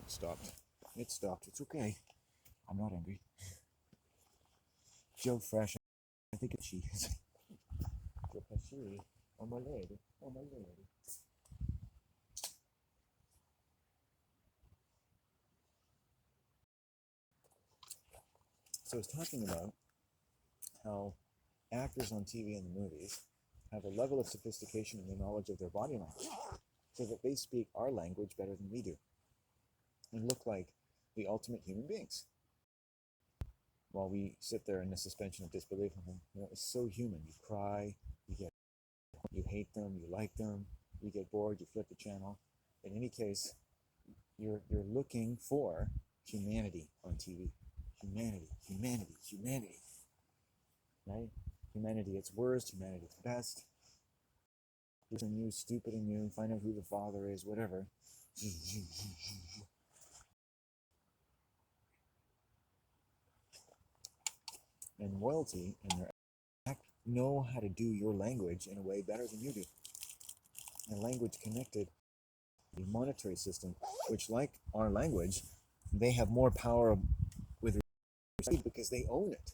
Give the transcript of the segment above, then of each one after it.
It stopped. It stopped. It's okay. I'm not angry. Joe Fresh. I think it's she. Joe Pesci. Oh my lady. Oh my lady. So I was talking about how actors on TV and the movies have a level of sophistication in the knowledge of their body language, so that they speak our language better than we do, and look like the ultimate human beings. While we sit there in the suspension of disbelief, and it's so human. You cry, you hate them, you like them, you get bored, you flip the channel. In any case, you're looking for humanity on TV. Humanity, humanity, humanity. Right? Humanity at its worst, humanity at its best. And you, stupid and you, find out who the father is, whatever. And royalty and their act know how to do your language in a way better than you do. And language connected, the monetary system, which, like our language, they have more power with because they own it.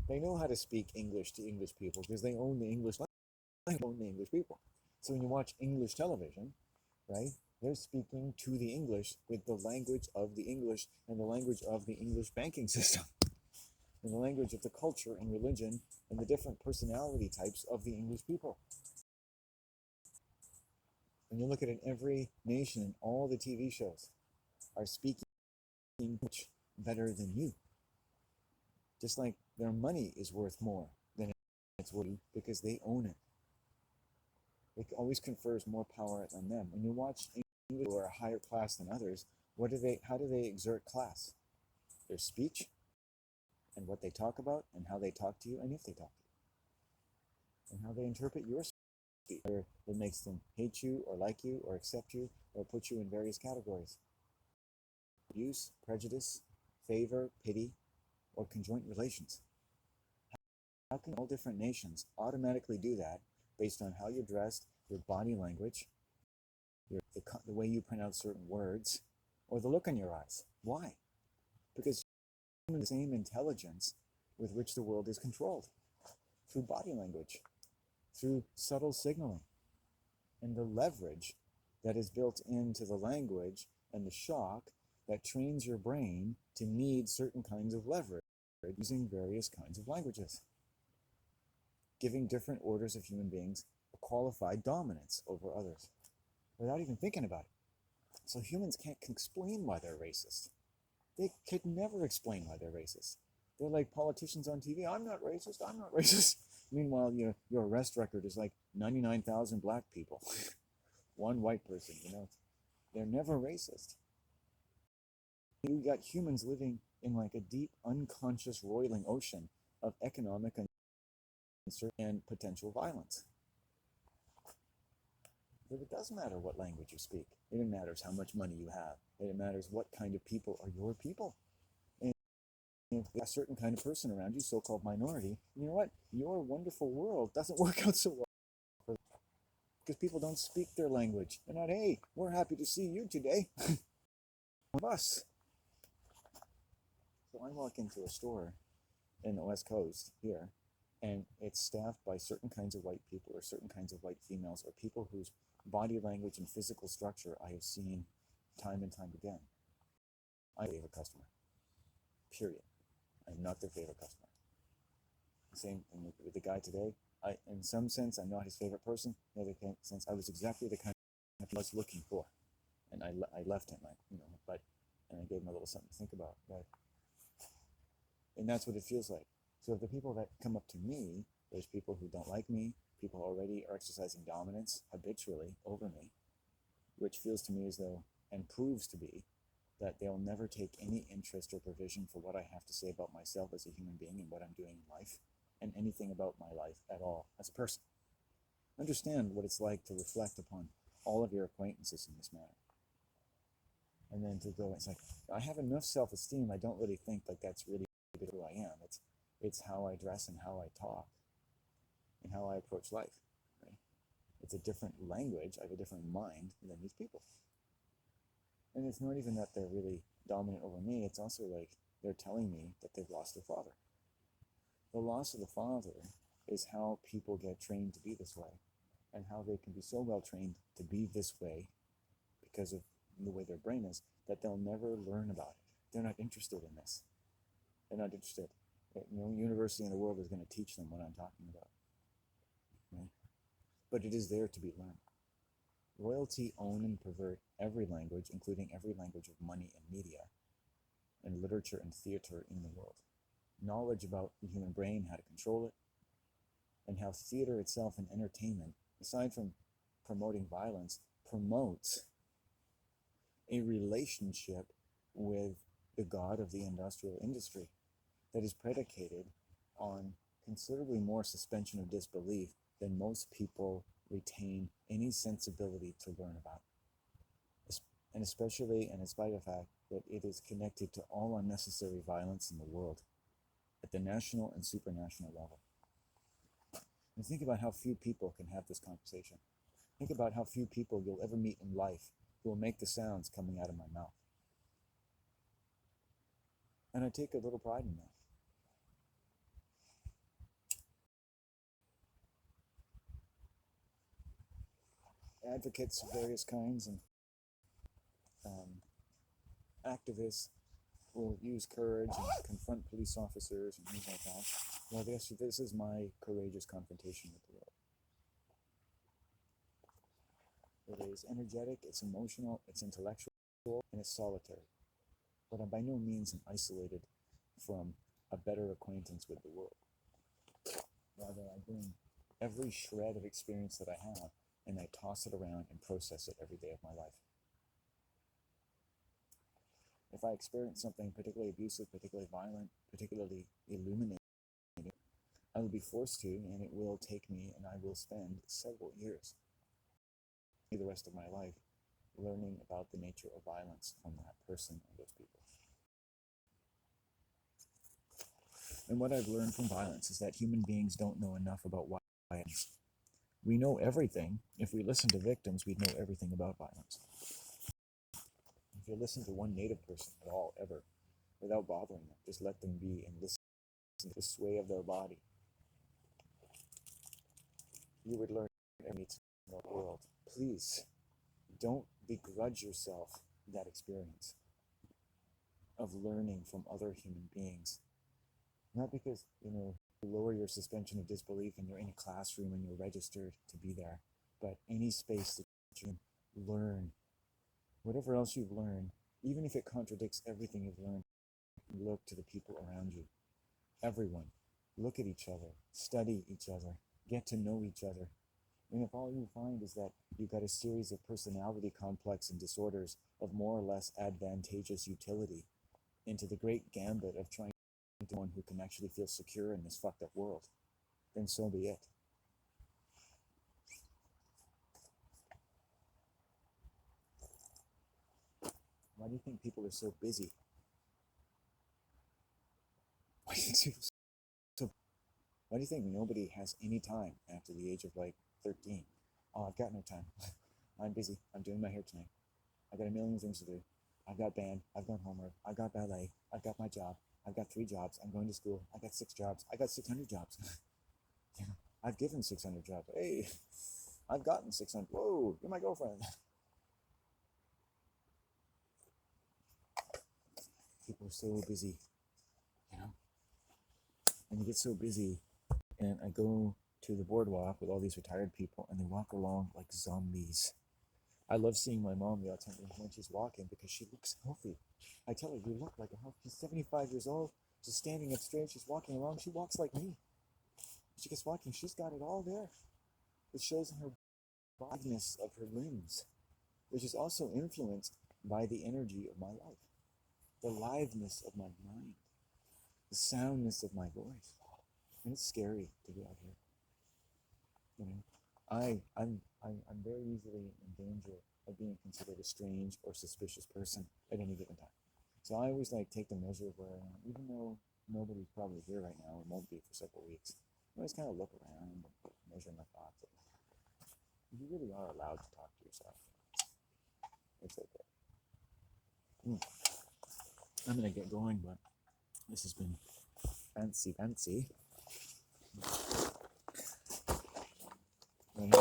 They know how to speak English to English people because they own the English language, own the English people. So when you watch English television, right, they're speaking to the English with the language of the English and the language of the English banking system and the language of the culture and religion and the different personality types of the English people. And you look at it, every nation and all the TV shows are speaking English better than you. Just like their money is worth more than it's worth because they own it. It always confers more power on them. When you watch English who are a higher class than others, how do they exert class? Their speech and what they talk about and how they talk to you and if they talk to you. And how they interpret your speech. That makes them hate you or like you or accept you or put you in various categories. Abuse, prejudice, favor, pity, or conjoint relations. How can all different nations automatically do that based on how you're dressed, your body language, the way you pronounce certain words, or the look in your eyes? Why? Because you have the same intelligence with which the world is controlled through body language, through subtle signaling, and the leverage that is built into the language and the shock that trains your brain to need certain kinds of leverage using various kinds of languages, giving different orders of human beings a qualified dominance over others without even thinking about it. So humans can't explain why they're racist. They could never explain why they're racist. They're like politicians on TV. I'm not racist. I'm not racist. Meanwhile, your arrest record is like 99,000 black people, one white person. They're never racist. You got humans living in like a deep, unconscious, roiling ocean of economic and potential violence. But it doesn't matter what language you speak. It matters how much money you have. It matters what kind of people are your people. And if there's a certain kind of person around you, so-called minority, you know what? Your wonderful world doesn't work out so well because people don't speak their language. They're not, hey, we're happy to see you today. One of us. So I walk into a store in the West Coast here, and it's staffed by certain kinds of white people or certain kinds of white females or people whose body language and physical structure I have seen time and time again. I'm a favorite customer. Period. I'm not their favorite customer. Same thing with the guy today. In some sense, I'm not his favorite person. In the other sense, I was exactly the kind of I was looking for, and I left him. And I gave him a little something to think about. And that's what it feels like. So if the people that come up to me, there's people who don't like me, people already are exercising dominance habitually over me, which feels to me as though, and proves to be, that they'll never take any interest or provision for what I have to say about myself as a human being and what I'm doing in life, and anything about my life at all as a person. Understand what it's like to reflect upon all of your acquaintances in this manner. And then to go, it's like, I have enough self-esteem, I don't really think like that's really who I am. It's how I dress and how I talk and how I approach life. Right? It's a different language. I have a different mind than these people. And it's not even that they're really dominant over me, it's also like they're telling me that they've lost their father. The loss of the father is how people get trained to be this way, and how they can be so well trained to be this way because of the way their brain is, that they'll never learn about it. They're not interested in this. They're not interested. No university in the world is going to teach them what I'm talking about. Right? But it is there to be learned. Royalty own and pervert every language, including every language of money and media, and literature and theater in the world. Knowledge about the human brain, how to control it, and how theater itself and entertainment, aside from promoting violence, promotes a relationship with the god of the industrial industry that is predicated on considerably more suspension of disbelief than most people retain any sensibility to learn about. And especially, and in spite of the fact that it is connected to all unnecessary violence in the world at the national and supranational level. And think about how few people can have this conversation. Think about how few people you'll ever meet in life who will make the sounds coming out of my mouth. And I take a little pride in that. Advocates of various kinds and activists will use courage and confront police officers and things like that. Well, this is my courageous confrontation with the world. It is energetic, it's emotional, it's intellectual, and it's solitary. But I'm by no means am isolated from a better acquaintance with the world. Rather, I bring every shred of experience that I have, and I toss it around and process it every day of my life. If I experience something particularly abusive, particularly violent, particularly illuminating, I will be forced to, and it will take me, and I will spend several years, the rest of my life, learning about the nature of violence from that person or those people. And what I've learned from violence is that human beings don't know enough about violence. We know everything. If we listen to victims, we'd know everything about violence. If you listen to one Native person at all, ever, without bothering them, just let them be and listen to the sway of their body, you would learn everything in the world. Please, don't begrudge yourself that experience of learning from other human beings. Not because, you lower your suspension of disbelief and you're in a classroom and you're registered to be there, but any space that you can learn, whatever else you've learned, even if it contradicts everything you've learned, look to the people around you. Everyone, look at each other, study each other, get to know each other. And if all you find is that you've got a series of personality complex and disorders of more or less advantageous utility into the great gambit of trying to be one who can actually feel secure in this fucked up world, then so be it. Why do you think people are so busy? Why do you think nobody has any time after the age of like 13? Oh, I've got no time. I'm busy. I'm doing my hair tonight. I've got a million things to do. I've got band. I've got homework. I've got ballet. I've got my job. I've got 3 jobs. I'm going to school. I got 6 jobs. I got 600 jobs. Yeah, I've given 600 jobs. Hey, I've gotten 600. Whoa, you're my girlfriend. People are so busy, and you get so busy. And I go to the boardwalk with all these retired people, and they walk along like zombies. I love seeing my mom the time when she's walking because she looks healthy. I tell her, you look like a healthy. She's 75 years old. She's standing up straight. She's walking along. She walks like me. She gets walking. She's got it all there. It shows in her bodyiness of her limbs, which is also influenced by the energy of my life, the liveness of my mind, the soundness of my voice. And it's scary to be out here. I'm very easily in danger of being considered a strange or suspicious person at any given time. So I always take the measure of where I am, even though nobody's probably here right now or won't be for several weeks. I always kind of look around and measure my thoughts. You really are allowed to talk to yourself. It's okay. I'm going to get going, but this has been fancy. And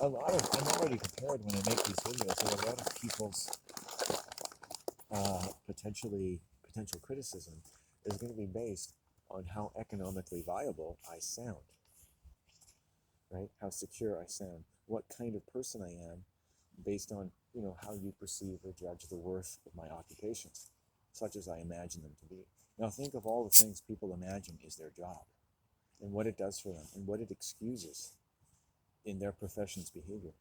I'm already prepared when I make these videos that a lot of people's potential criticism is going to be based on how economically viable I sound, right? How secure I sound, what kind of person I am, based on how you perceive or judge the worth of my occupations, such as I imagine them to be. Now think of all the things people imagine is their job, and what it does for them, and what it excuses in their profession's behavior.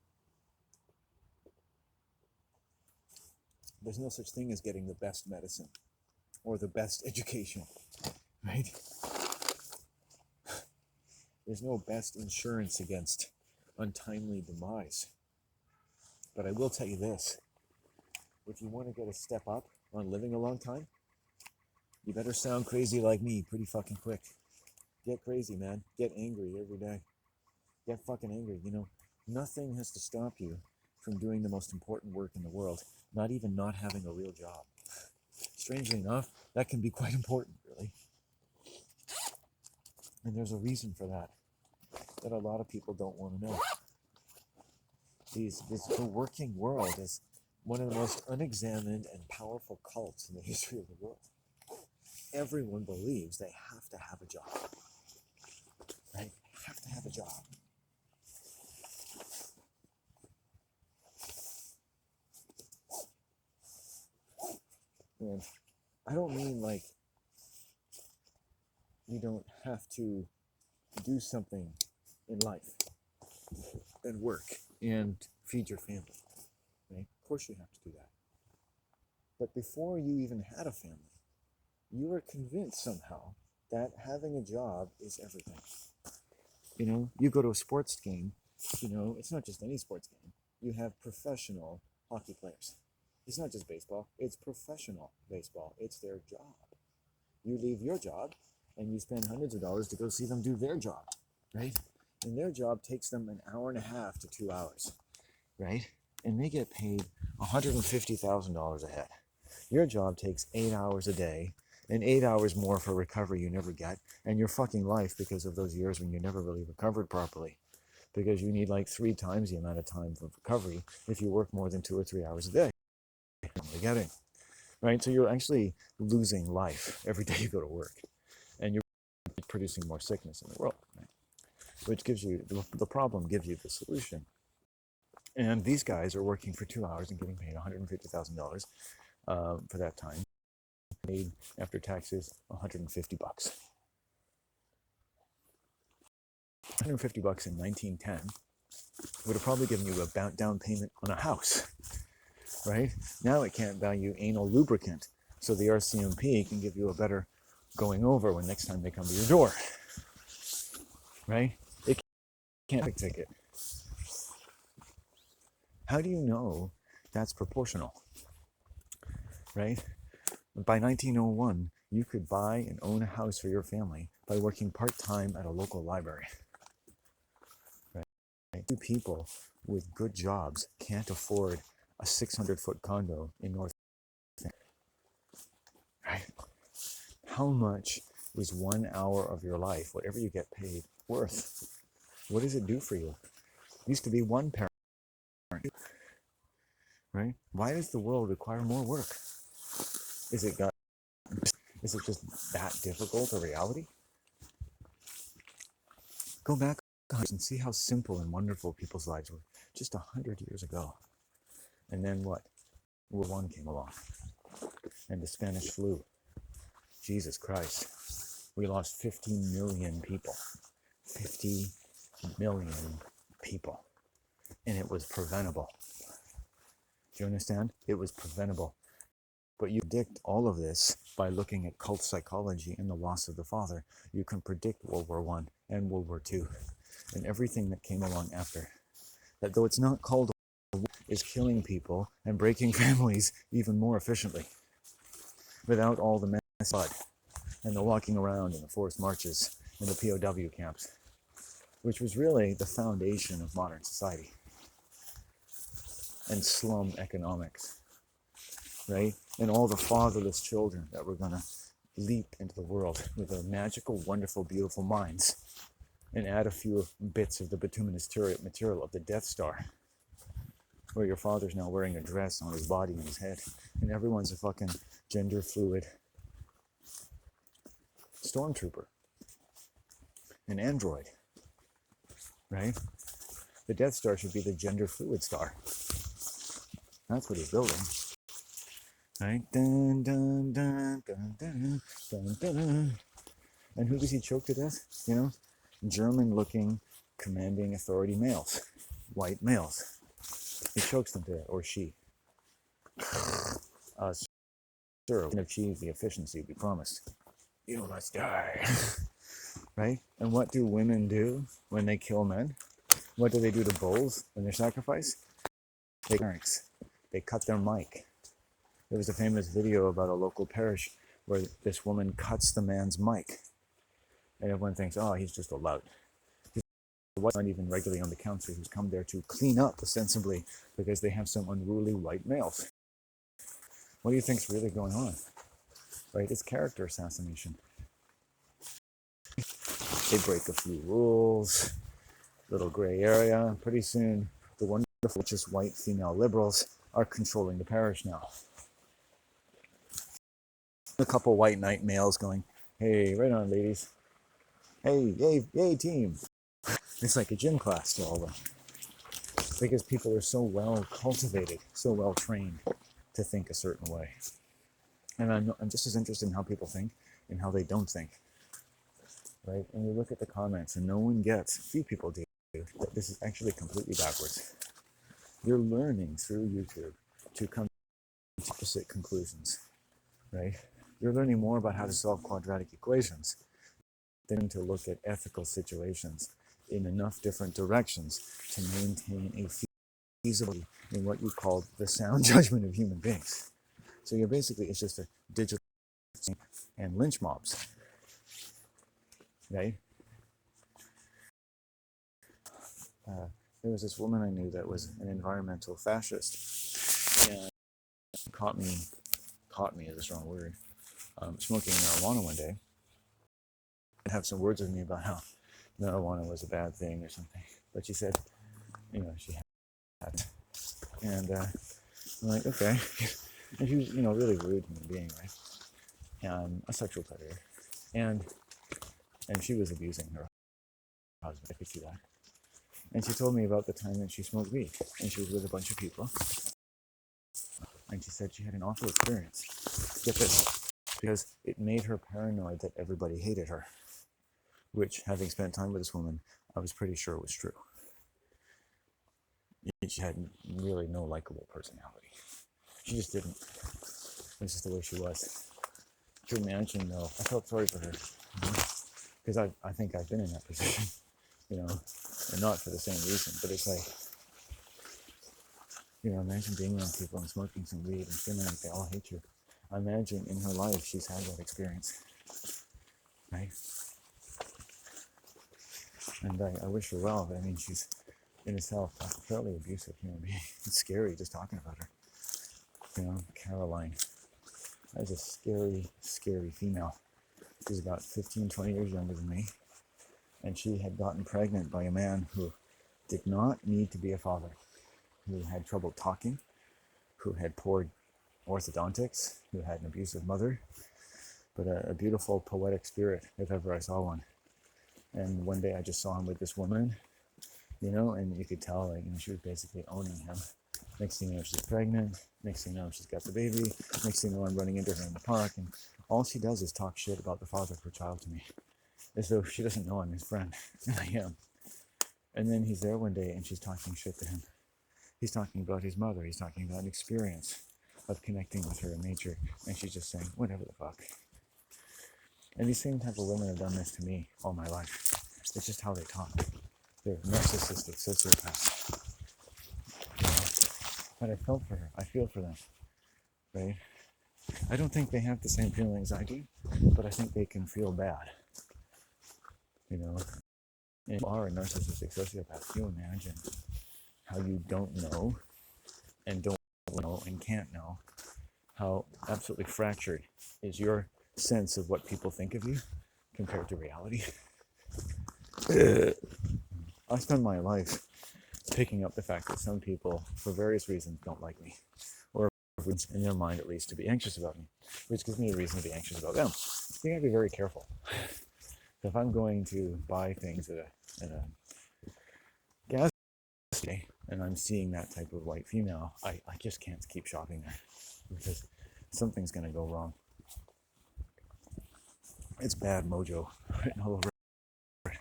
There's no such thing as getting the best medicine or the best education, right? There's no best insurance against untimely demise. But I will tell you this, if you want to get a step up on living a long time, you better sound crazy like me pretty fucking quick. Get crazy, man. Get angry every day. Get fucking angry. Nothing has to stop you from doing the most important work in the world, not even not having a real job. Strangely enough, that can be quite important, really. And there's a reason for that a lot of people don't want to know. The working world is one of the most unexamined and powerful cults in the history of the world. Everyone believes they have to have a job, right? Have to have a job. And I don't mean like you don't have to do something in life and work and feed your family, right? Of course you have to do that. But before you even had a family, you were convinced somehow that having a job is everything. You go to a sports game, it's not just any sports game. You have professional hockey players. It's not just baseball, it's professional baseball. It's their job. You leave your job and you spend hundreds of dollars to go see them do their job, right? And their job takes them an hour and a half to 2 hours, right? And they get paid $150,000 a head. Your job takes 8 hours a day and 8 hours more for recovery you never get, and your fucking life because of those years when you never really recovered properly, because you need like 3 times the amount of time for recovery if you work more than 2 or 3 hours a day. You're getting, right? So you're actually losing life every day you go to work, and you're producing more sickness in the world, right? Which gives you, the problem gives you the solution. And these guys are working for 2 hours and getting paid $150,000 for that time. Paid after taxes, $150. $150 in 1910 would have probably given you a down payment on a house, right? Now it can't value anal lubricant, so the RCMP can give you a better going over when next time they come to your door, right? It can't pick ticket. How do you know that's proportional, right? By 1901, you could buy and own a house for your family by working part-time at a local library, right? 2 people with good jobs can't afford a 600-foot condo in North, right? How much is 1 hour of your life, whatever you get paid, worth? What does it do for you? It used to be one parent, right? Why does the world require more work? Is it just that difficult a reality? Go back and see how simple and wonderful people's lives were just 100 years ago. And then what? World War I came along, and the Spanish flu. Jesus Christ. We lost 50 million people. 50 million people. And it was preventable. Do you understand? It was preventable. But you predict all of this by looking at cult psychology and the loss of the father. You can predict World War I and World War II and everything that came along after. That though it's not called a war, is killing people and breaking families even more efficiently. Without all the mass blood and the walking around and the forced marches and the POW camps, which was really the foundation of modern society and slum economics. right? And all the fatherless children that were going to leap into the world with their magical, wonderful, beautiful minds and add a few bits of the bituminous material of the Death Star, where your father's now wearing a dress on his body and his head, and everyone's a fucking gender fluid stormtrooper, an android, right? The Death Star should be the gender fluid star. That's what he's building, right? Dun, dun, dun, dun, dun, dun, dun. And who does he choke to death? You know, German-looking, commanding authority males, white males. He chokes them to death, or she. Sir, we can achieve the efficiency we promised. You must die. Right? And what do women do when they kill men? What do they do to bulls when they're sacrificed? They cut their mic. There was a famous video about a local parish where this woman cuts the man's mic. And everyone thinks, oh, he's just a lout. He's not even regularly on the council, who's come there to clean up ostensibly because they have some unruly white males. What do you think's really going on? Right? It's character assassination. They break a few rules, little gray area. Pretty soon, the wonderful, just white female liberals are controlling the parish now. A couple white knight males going, hey, right on, ladies. Hey, yay, team. It's like a gym class to all of them. Because people are so well cultivated, so well trained to think a certain way. And I'm just as interested in how people think and how they don't think. Right? And you look at the comments and no one gets, few people do, that this is actually completely backwards. You're learning through YouTube to come to opposite conclusions, right? You're learning more about how to solve quadratic equations than to look at ethical situations in enough different directions to maintain a feasibility in what you call the sound judgment of human beings. So you're basically, it's just a digital and lynch mobs, right? There was this woman I knew that was an environmental fascist, and caught me is a strong word, smoking marijuana one day. I'd have some words with me about how marijuana was a bad thing or something, but she said, you know, she had it. And I'm like, okay. And she was, you know, really rude human being, right? And a sexual predator. And she was abusing her husband, I could see that. And she told me about the time that she smoked weed, and she was with a bunch of people. And she said she had an awful experience. Get this, because it made her paranoid that everybody hated her, which, having spent time with this woman, I was pretty sure was true. She had really no likable personality. She just didn't. It's just the way she was. To imagine, though, I felt sorry for her, because I think I've been in that position, you know, and not for the same reason, but it's like, you know, imagine being around people and smoking some weed and feeling like they all hate you. I imagine in her life she's had that experience, right? And I wish her well, but I mean, she's in herself a fairly abusive human being. It's scary just talking about her. You know, Caroline. That was a scary, scary female. She's about 15, 20 years younger than me. And she had gotten pregnant by a man who did not need to be a father, who had trouble talking, who had poor orthodontics, who had an abusive mother, but a beautiful poetic spirit, if ever I saw one. And one day I just saw him with this woman, you know, and you could tell, like, you know, she was basically owning him. Next thing you know, she's pregnant. Next thing you know, she's got the baby. Next thing you know, I'm running into her in the park, and all she does is talk shit about the father of her child to me, as though she doesn't know I'm his friend, and I am. And then he's there one day, and she's talking shit to him. He's talking about his mother. He's talking about an experience of connecting with her in nature, and she's just saying, whatever the fuck. And these same type of women have done this to me all my life. It's just how they talk. They're narcissistic sociopaths. You know? But I felt for her. I feel for them, right? I don't think they have the same feelings I do, but I think they can feel bad. You know, if you are a narcissistic sociopath, can you imagine how you don't know and don't know and can't know how absolutely fractured is your sense of what people think of you compared to reality. I spend my life picking up the fact that some people, for various reasons, don't like me, or in their mind at least, to be anxious about me, which gives me a reason to be anxious about them. You gotta be very careful. So if I'm going to buy things at a gas station and I'm seeing that type of white female, I just can't keep shopping there because something's gonna go wrong. It's bad mojo written all over it.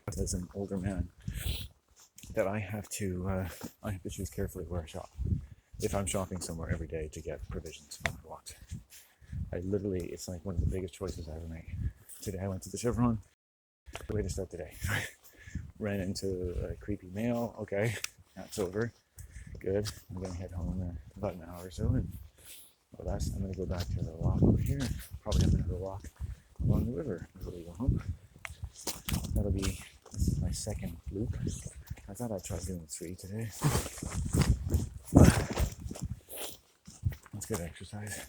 As an older man, that I have to choose carefully where I shop. If I'm shopping somewhere every day to get provisions for my walks, it's like one of the biggest choices I ever make. Today I went to the Chevron. Way to start the day. Ran into a creepy male. Okay, that's over. Good. I'm gonna head home in about an hour or so, and I'm gonna go back to the walk over here. Probably have another walk along the river before we go home. This is my second loop. I thought I'd try doing 3 today. Let's get exercise.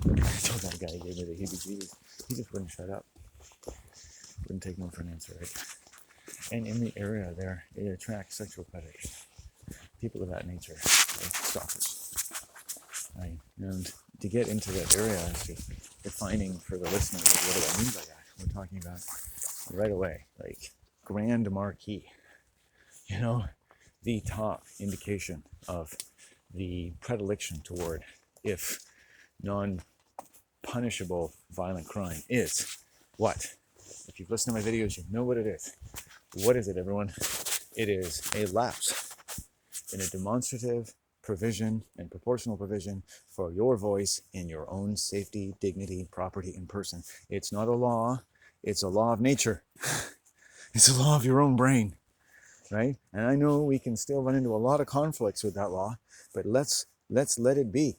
I told that guy he gave me the heebie-jeebies. He just wouldn't shut up. Wouldn't take no for an answer, right? And in the area there, it attracts sexual predators. People of that nature, like stalkers. Right? And to get into that area is just defining for the listener, like, what do I mean by that? We're talking about right away, like grand marquee. You know, the top indication of the predilection toward, if non-punishable violent crime, is what? If you've listened to my videos, you know what it is. What is it, everyone? It is a lapse in a demonstrative provision and proportional provision for your voice in your own safety, dignity, property, and person. It's not a law. It's a law of nature. It's a law of your own brain, right? And I know we can still run into a lot of conflicts with that law, but let's let it be.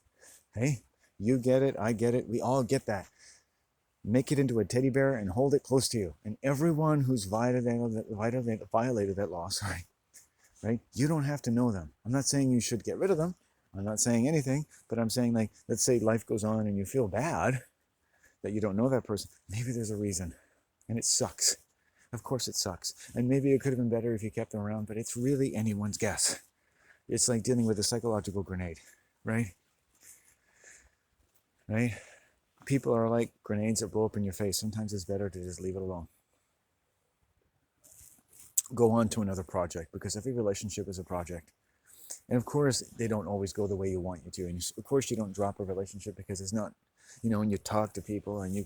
Hey, you get it, I get it, we all get that. Make it into a teddy bear and hold it close to you. And everyone who's violated that law, right? You don't have to know them. I'm not saying you should get rid of them. I'm not saying anything, but I'm saying, like, let's say life goes on and you feel bad that you don't know that person. Maybe there's a reason, and it sucks. Of course it sucks. And maybe it could have been better if you kept them around, but it's really anyone's guess. It's like dealing with a psychological grenade, right? Right? People are like grenades that blow up in your face. Sometimes it's better to just leave it alone. Go on to another project, because every relationship is a project. And of course, they don't always go the way you want you to. And of course, you don't drop a relationship because it's not, when you talk to people and you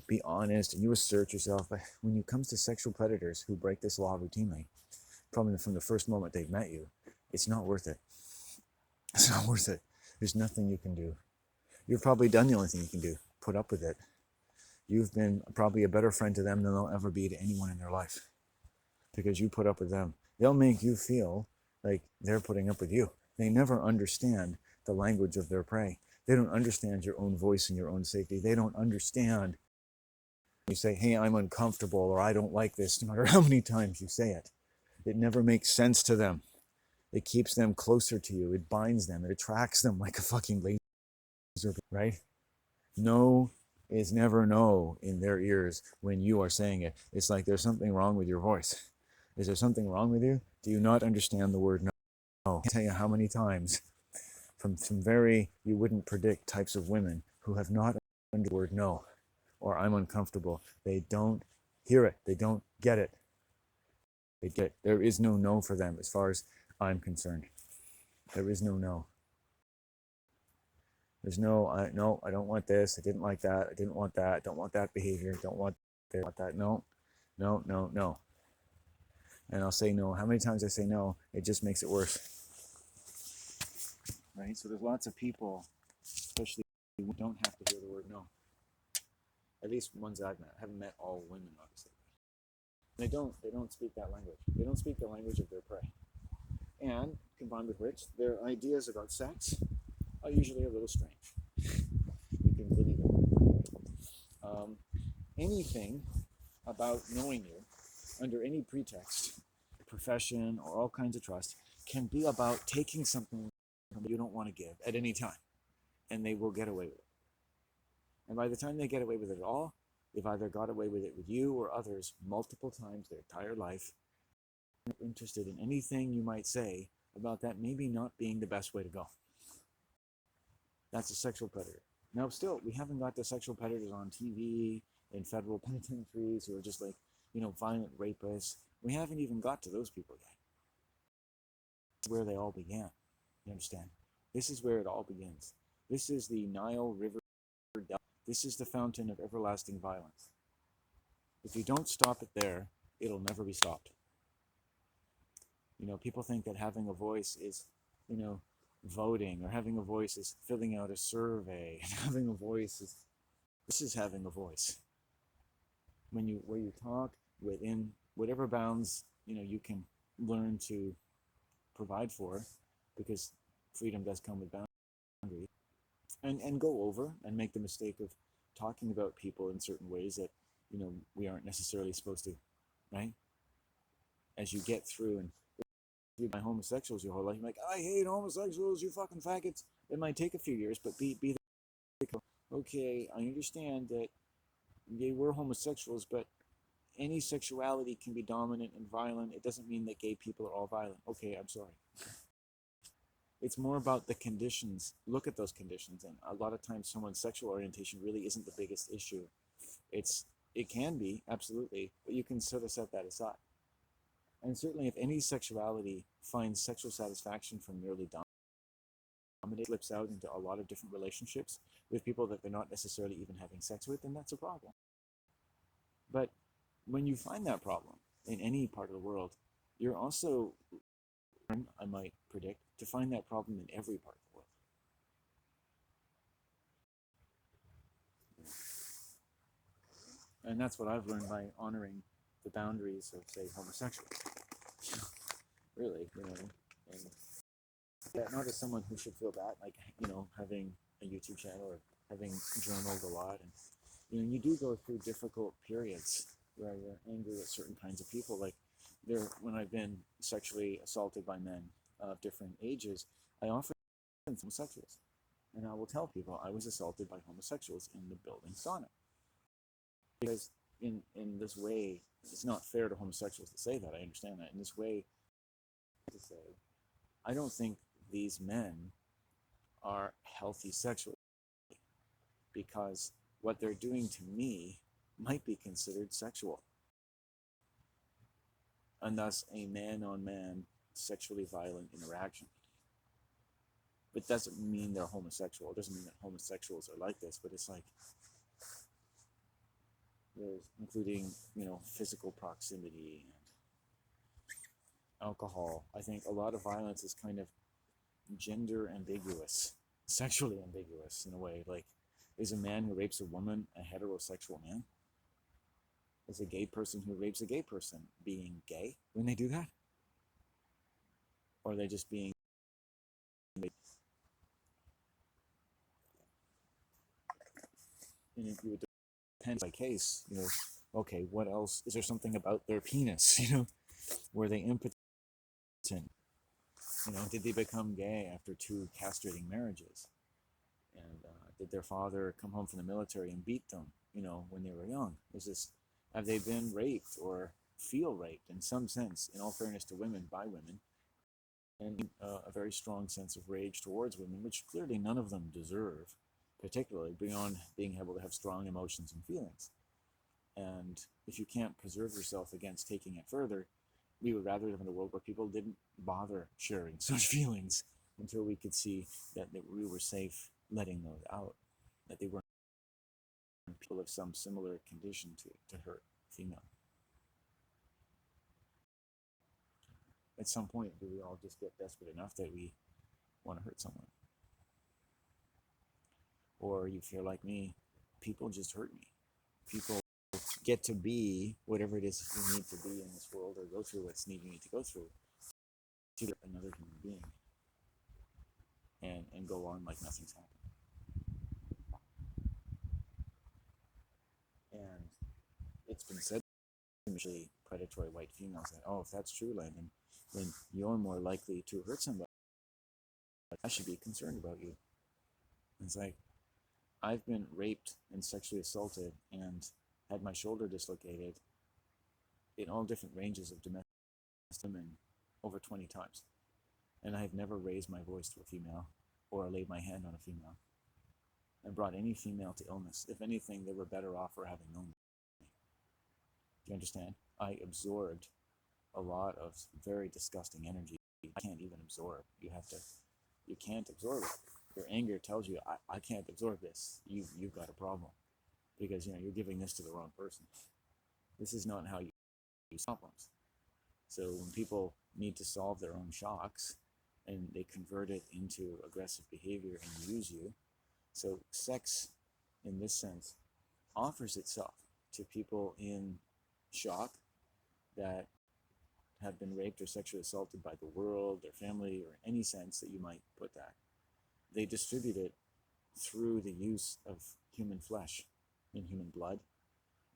be honest and you assert yourself. But when it comes to sexual predators who break this law routinely, probably from the first moment they've met you, it's not worth it. It's not worth it. There's nothing you can do. You've probably done the only thing you can do, put up with it. You've been probably a better friend to them than they'll ever be to anyone in their life, because you put up with them. They'll make you feel like they're putting up with you. They never understand the language of their prey. They don't understand your own voice and your own safety. They don't understand. You say, hey, I'm uncomfortable, or I don't like this, no matter how many times you say it. It never makes sense to them. It keeps them closer to you. It binds them. It attracts them like a fucking laser, right? No is never no in their ears when you are saying it. It's like there's something wrong with your voice. Is there something wrong with you? Do you not understand the word no? I can't tell you how many times from some very, you wouldn't predict types of women who have not understood the word no, or I'm uncomfortable. They don't hear it. They don't get it. There is no no for them as far as I'm concerned. There is no no. There's no, I don't want this. I didn't like that. I didn't want that. I don't want that behavior. Don't want that. No. And I'll say no. How many times I say no, it just makes it worse. Right? So there's lots of people, especially who don't have to hear the word no. At least ones I've met. I haven't met all women, obviously. They don't speak that language. They don't speak the language of their prey. And combined with which, their ideas about sex are usually a little strange. You can believe it. Anything about knowing you under any pretext, profession, or all kinds of trust, can be about taking something you don't want to give at any time, and they will get away with it. And by the time they get away with it at all, they've either got away with it with you or others multiple times their entire life, interested in anything you might say about that maybe not being the best way to go. That's a sexual predator. Now, still, we haven't got the sexual predators on TV in federal penitentiaries who are just like, violent rapists. We haven't even got to those people yet. That's where they all began. You understand? This is where it all begins. This is the Nile River. This is the fountain of everlasting violence. If you don't stop it there, it'll never be stopped. People think that having a voice is, voting, or having a voice is filling out a survey, and having a voice is, this is having a voice. Where you talk within whatever bounds, you can learn to provide for, because freedom does come with boundaries, and go over and make the mistake of talking about people in certain ways that, we aren't necessarily supposed to, right? As you get through and by homosexuals your whole life, you're like, I hate homosexuals, you fucking faggots. It might take a few years, but be okay, I understand that they were homosexuals, but any sexuality can be dominant and violent. It doesn't mean that gay people are all violent. Okay, I'm sorry. It's more about the conditions. Look at those conditions, and a lot of times someone's sexual orientation really isn't the biggest issue. It can be, absolutely, but you can sort of set that aside. And certainly if any sexuality finds sexual satisfaction from merely dominating, slips out into a lot of different relationships with people that they're not necessarily even having sex with, then that's a problem. But when you find that problem in any part of the world, you're also, I might predict, to find that problem in every part of the world. And that's what I've learned by honoring the boundaries of, say, homosexuals. Really, and not as someone who should feel bad, like, having a YouTube channel or having journaled a lot, and you do go through difficult periods where you're angry at certain kinds of people. Like when I've been sexually assaulted by men of different ages, I often homosexuals, and I will tell people I was assaulted by homosexuals in the building sauna, because in this way, it's not fair to homosexuals to say that. I understand that. In this way, to say, I don't think these men are healthy sexually, because what they're doing to me might be considered sexual, and thus a man-on-man sexually violent interaction. But doesn't mean they're homosexual. It doesn't mean that homosexuals are like this, but it's like, there's including, physical proximity and alcohol. I think a lot of violence is kind of gender ambiguous, sexually ambiguous in a way. Like, is a man who rapes a woman a heterosexual man? Is a gay person who rapes a gay person being gay when they do that? Or are they just being... And if you would depend by case, okay, what else? Is there something about their penis, were they impotent? Did they become gay after 2 castrating marriages? And did their father come home from the military and beat them, when they were young? Have they been raped or feel raped in some sense, in all fairness to women, by women, and a very strong sense of rage towards women, which clearly none of them deserve, particularly beyond being able to have strong emotions and feelings. And if you can't preserve yourself against taking it further, we would rather live in a world where people didn't bother sharing such feelings until we could see that we were safe letting those out, that they weren't people of some similar condition to hurt female. At some point, do we all just get desperate enough that we want to hurt someone? Or you feel like me, people just hurt me. People get to be whatever it is you need to be in this world, or go through what's needing you to go through to another human being, and go on like nothing's happened. And it's been said initially predatory white females. That, oh, if that's true, Landon, then you're more likely to hurt somebody. I should be concerned about you. And it's like, I've been raped and sexually assaulted and had my shoulder dislocated in all different ranges of domestic women over 20 times. And I have never raised my voice to a female or laid my hand on a female and brought any female to illness. If anything, they were better off for having known me. Do you understand? I absorbed a lot of very disgusting energy I can't even absorb. You can't absorb it. Your anger tells you, I can't absorb this. You've got a problem because you're giving this to the wrong person. This is not how you solve problems. So when people need to solve their own shocks and they convert it into aggressive behavior and use you, so sex in this sense offers itself to people in shock that have been raped or sexually assaulted by the world, their family, or any sense that you might put that. They distribute it through the use of human flesh and human blood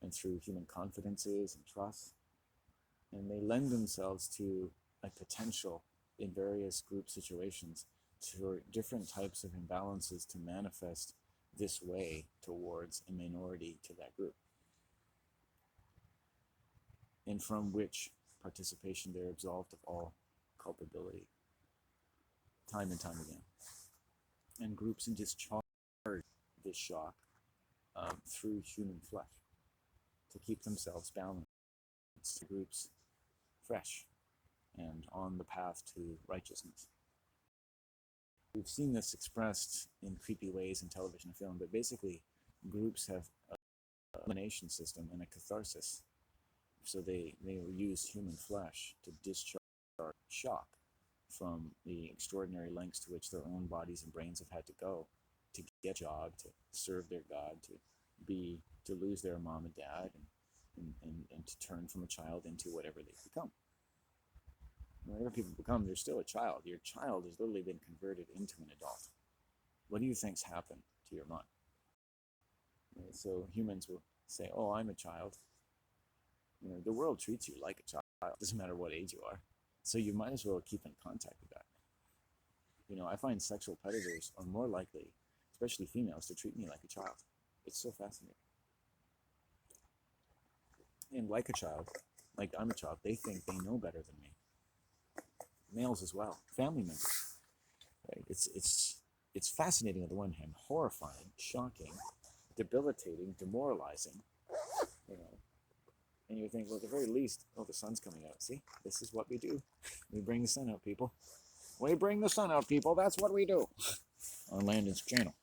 and through human confidences and trust. And they lend themselves to a potential in various group situations for different types of imbalances to manifest this way towards a minority to that group, and from which participation they're absolved of all culpability, time and time again. And groups discharge this shock through human flesh to keep themselves balanced, groups fresh and on the path to righteousness. We've seen this expressed in creepy ways in television and film, but basically groups have an elimination system and a catharsis. So they will use human flesh to discharge shock from the extraordinary lengths to which their own bodies and brains have had to go to get a job, to serve their God, to lose their mom and dad, and to turn from a child into whatever they've become. Whatever people become, they're still a child. Your child has literally been converted into an adult. What do you think's happened to your mind? So humans will say, oh, I'm a child. The world treats you like a child. It doesn't matter what age you are. So you might as well keep in contact with that. I find sexual predators are more likely, especially females, to treat me like a child. It's so fascinating. And like a child, like I'm a child, they think they know better than me. Males as well, family members. Right? It's fascinating on the one hand, horrifying, shocking, debilitating, demoralizing. And you think, well, at the very least, oh, the sun's coming out. See, this is what we do. We bring the sun out, people. We bring the sun out, people. That's what we do. On Landon's channel.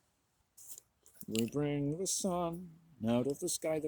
We bring the sun out of the sky.